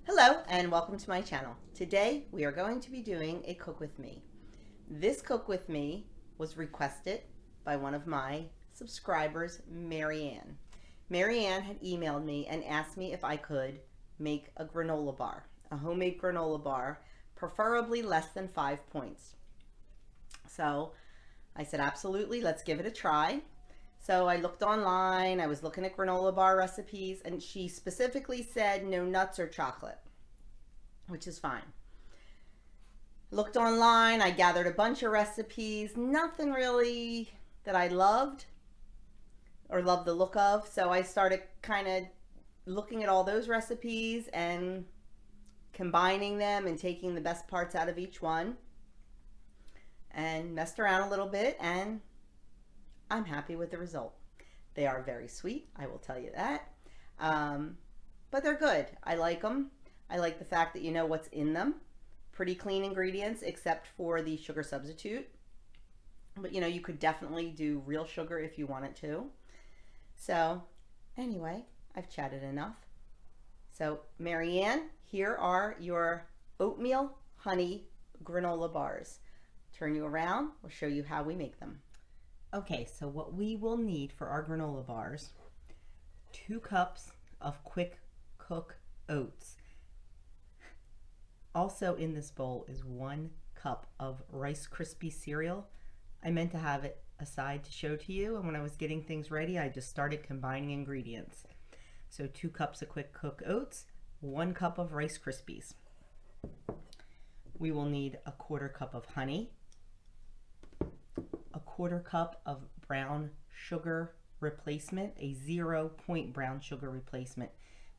Hello and welcome to my channel. Today we are going to be doing a cook with me. This cook with me was requested by one of my subscribers, Marianne. Marianne had emailed me and asked me if I could make a granola bar, a homemade granola bar, preferably less than 5 points. So I said, absolutely, let's give it a try. So I looked online, I was looking at granola bar recipes, and she specifically said no nuts or chocolate, which is fine. Looked online, I gathered a bunch of recipes, nothing really that I loved or loved the look of. So I started kind of looking at all those recipes and combining them and taking the best parts out of each one and messed around a little bit, and I'm happy with the result. They are very sweet, I will tell you that. But they're good. I like them. I like the fact that you know what's in them. Pretty clean ingredients except for the sugar substitute. But you know, you could definitely do real sugar if you wanted to. So anyway, I've chatted enough. So Marianne, here are your oatmeal honey granola bars. Turn you around, we'll show you how we make them. Okay, so what we will need for our granola bars, 2 cups of quick cook oats. Also in this bowl is 1 cup of Rice Krispie cereal. I meant to have it aside to show to you, and when I was getting things ready, I just started combining ingredients. So 2 cups of quick cook oats, 1 cup of Rice Krispies. We will need a 1/4 cup of honey, a 1/4 cup of brown sugar replacement, a 0-point brown sugar replacement.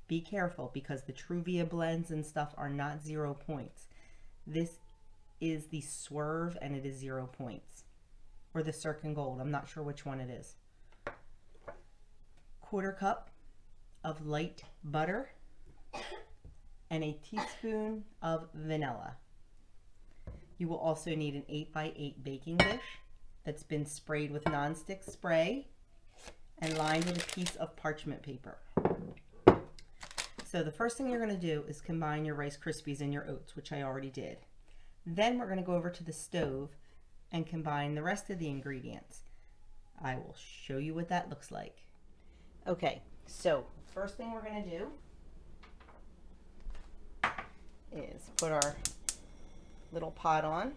Be careful because the Truvia blends and stuff are not 0 points. This is the Swerve and it is 0 points. Or the Circle Gold, I'm not sure which one it is. 1/4 cup of light butter and a teaspoon of vanilla. You will also need an 8x8 baking dish that's been sprayed with nonstick spray and lined with a piece of parchment paper. So the first thing you're going to do is combine your Rice Krispies and your oats, which I already did. Then we're going to go over to the stove and combine the rest of the ingredients. I will show you what that looks like. Okay, so first thing we're going to do is put our little pot on.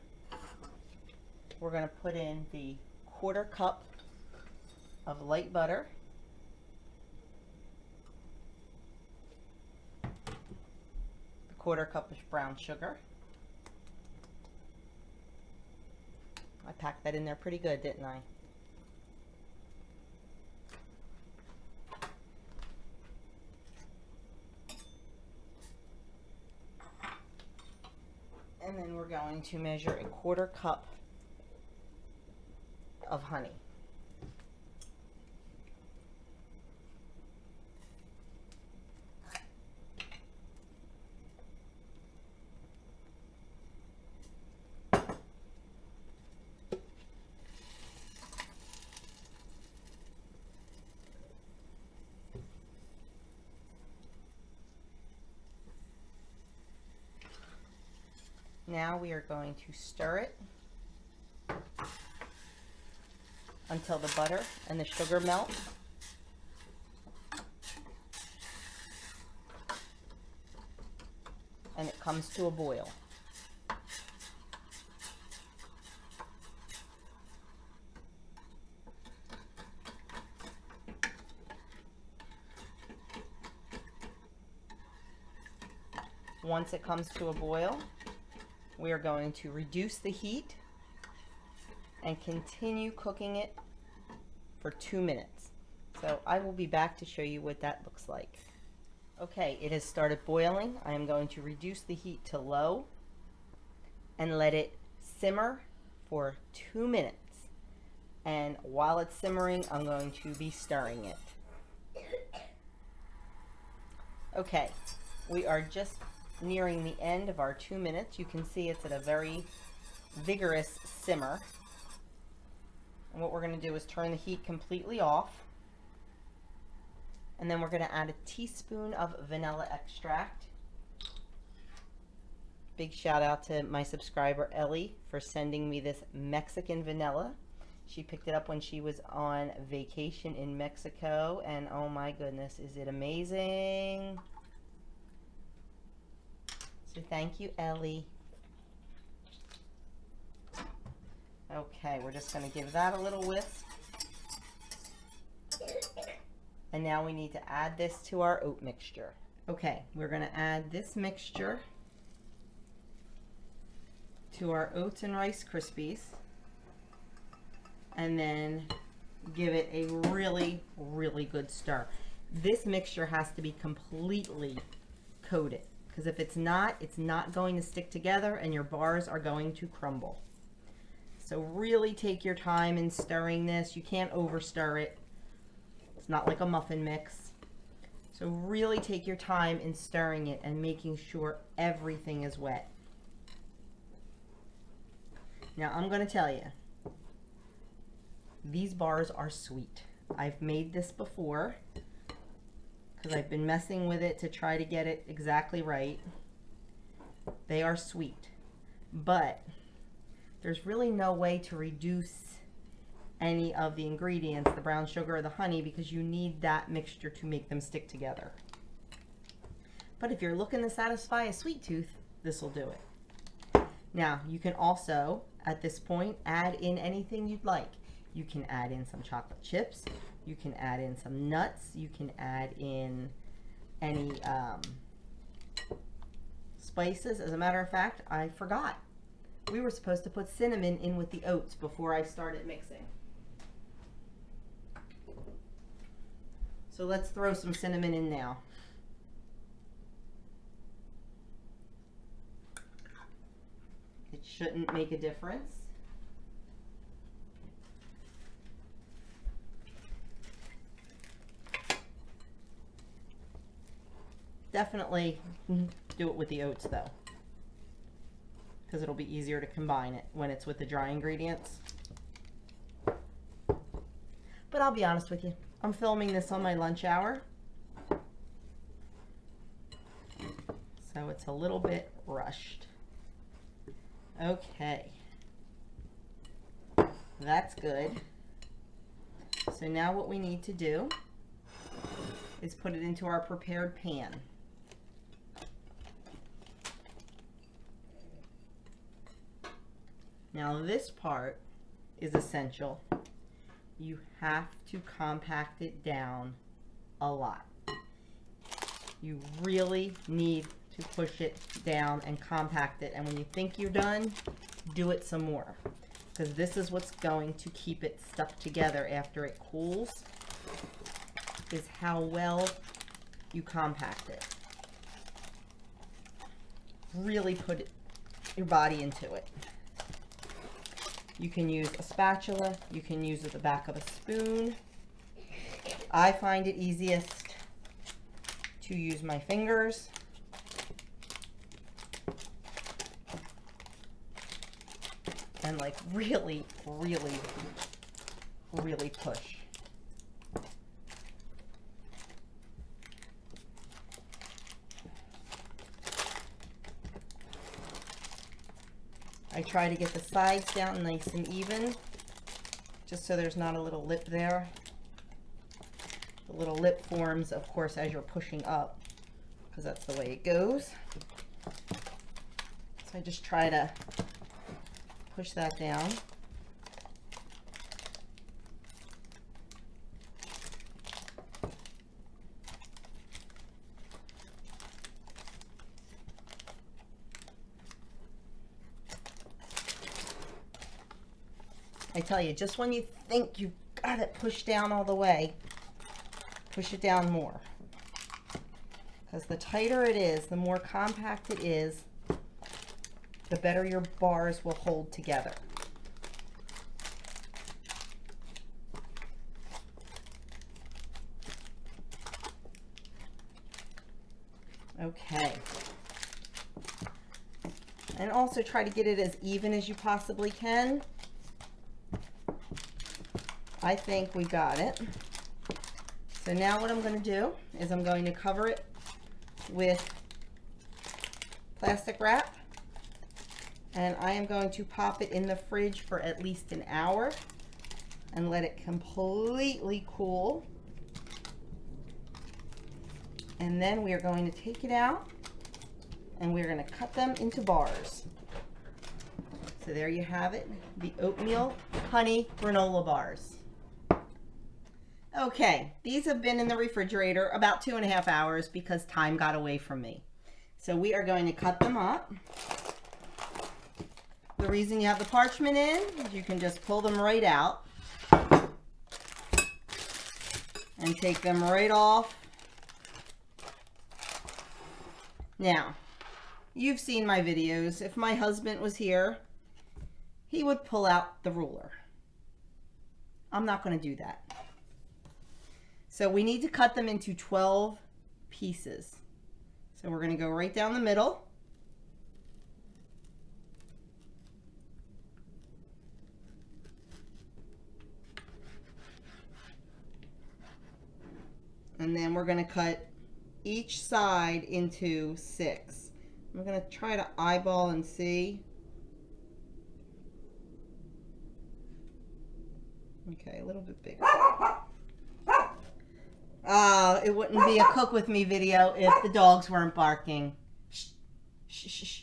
We're going to put in the 1/4 cup of light butter, the 1/4 cup of brown sugar. I packed that in there pretty good, didn't I? And then we're going to measure a 1/4 cup of honey. Now we are going to stir it until the butter and the sugar melt. And it comes to a boil. Once it comes to a boil, we are going to reduce the heat and continue cooking it for 2 minutes. So I will be back to show you what that looks like. Okay, it has started boiling. I am going to reduce the heat to low and let it simmer for 2 minutes. And while it's simmering, I'm going to be stirring it. Okay, we are just nearing the end of our 2 minutes. You can see it's at a very vigorous simmer. And what we're going to do is turn the heat completely off. And then we're going to add a teaspoon of vanilla extract Big shout out to my subscriber Ellie for sending me this Mexican vanilla. She picked it up when she was on vacation in Mexico, and oh my goodness, is it amazing. So thank you, Ellie. Okay, we're just going to give that a little whisk. And now we need to add this to our oat mixture. Okay, we're going to add this mixture to our oats and Rice Krispies, and then give it a really, really good stir. This mixture has to be completely coated, because if it's not going to stick together and your bars are going to crumble. So really take your time in stirring this. You can't over stir it. It's not like a muffin mix. So really take your time in stirring it and making sure everything is wet. Now I'm going to tell you, these bars are sweet. I've made this before because I've been messing with it to try to get it exactly right. They are sweet, but there's really no way to reduce any of the ingredients, the brown sugar or the honey, because you need that mixture to make them stick together. But if you're looking to satisfy a sweet tooth, this will do it. Now you can also, at this point, add in anything you'd like. You can add in some chocolate chips, you can add in some nuts, you can add in any spices. As a matter of fact, I forgot. We were supposed to put cinnamon in with the oats before I started mixing. So let's throw some cinnamon in now. It shouldn't make a difference. Definitely do it with the oats though, because it'll be easier to combine it when it's with the dry ingredients. But I'll be honest with you, I'm filming this on my lunch hour, so it's a little bit rushed. Okay, that's good. So now what we need to do is put it into our prepared pan. Now this part is essential. You have to compact it down a lot. You really need to push it down and compact it, and when you think you're done, do it some more, because this is what's going to keep it stuck together after it cools, is how well you compact it. Really put your body into it. You can use a spatula, you can use the back of a spoon. I find it easiest to use my fingers. And like really, really, really push. I try to get the sides down nice and even, just so there's not a little lip there. The little lip forms, of course, as you're pushing up, because that's the way it goes. So I just try to push that down. I tell you, just when you think you've got it pushed down all the way, push it down more. Because the tighter it is, the more compact it is, the better your bars will hold together. Okay. And also try to get it as even as you possibly can. I think we got it. So now what I'm going to do is I'm going to cover it with plastic wrap And I am going to pop it in the fridge for at least an hour and let it completely cool. And then we are going to take it out and we're going to cut them into bars. So there you have it, the oatmeal honey granola bars. Okay, these have been in the refrigerator about 2.5 hours because time got away from me. So we are going to cut them up. The reason you have the parchment in is you can just pull them right out and take them right off. Now, you've seen my videos. If my husband was here, he would pull out the ruler. I'm not going to do that. So we need to cut them into 12 pieces. So we're going to go right down the middle. And then we're going to cut each side into 6. I'm going to try to eyeball and see. Okay, a little bit bigger. It wouldn't be a cook with me video if the dogs weren't barking. Shh, shh, shh, shh.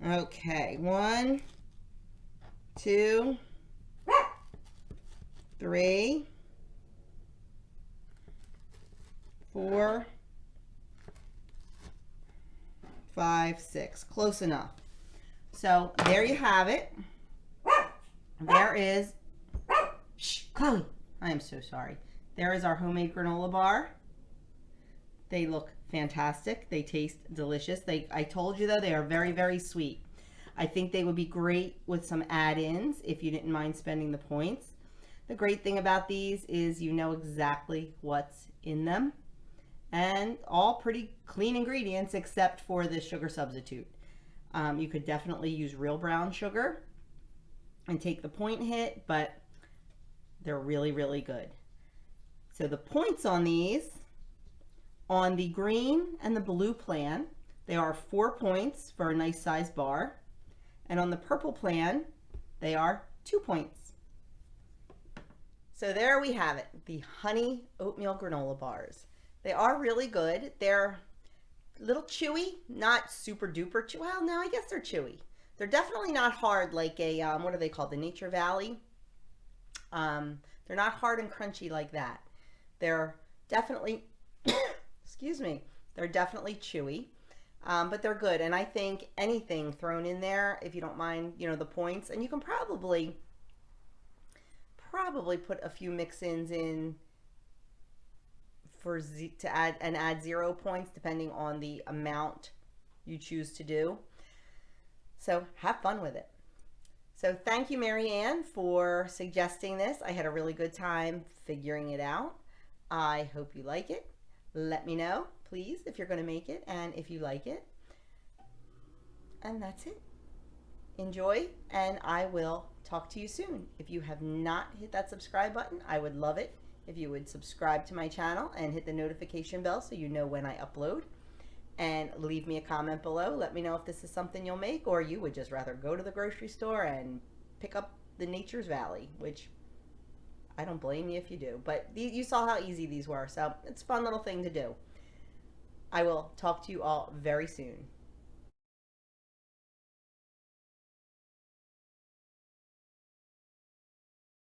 Okay, 1, 2, 3, 4, 5, 6. Close enough. So there you have it. There is, shh, Chloe, I am so sorry. There is our homemade granola bar. They look fantastic. They taste delicious. I told you though, they are very, very sweet. I think they would be great with some add-ins if you didn't mind spending the points. The great thing about these is you know exactly what's in them. And all pretty clean ingredients except for the sugar substitute. You could definitely use real brown sugar and take the point hit, but they're really, really good. So the points on these, on the green and the blue plan, they are 4 points for a nice size bar. And on the purple plan, they are 2 points. So there we have it, the honey oatmeal granola bars. They are really good. They're a little chewy, not super duper chewy. Well, no, I guess they're chewy. They're definitely not hard like a, what are they called? The Nature Valley. They're not hard and crunchy like that. They're definitely, excuse me, they're definitely chewy, but they're good. And I think anything thrown in there, if you don't mind, you know, the points, and you can probably put a few mix-ins in to add 0 points depending on the amount you choose to do. So have fun with it. So thank you, Marianne, for suggesting this. I had a really good time figuring it out. I hope you like it. Let me know, please, if you're going to make it and if you like it. And that's it. Enjoy, and I will talk to you soon. If you have not hit that subscribe button, I would love it if you would subscribe to my channel and hit the notification bell so you know when I upload. And leave me a comment below. Let me know if this is something you'll make, or you would just rather go to the grocery store and pick up the Nature's Valley, which I don't blame you if you do. But you saw how easy these were, so it's a fun little thing to do. I will talk to you all very soon.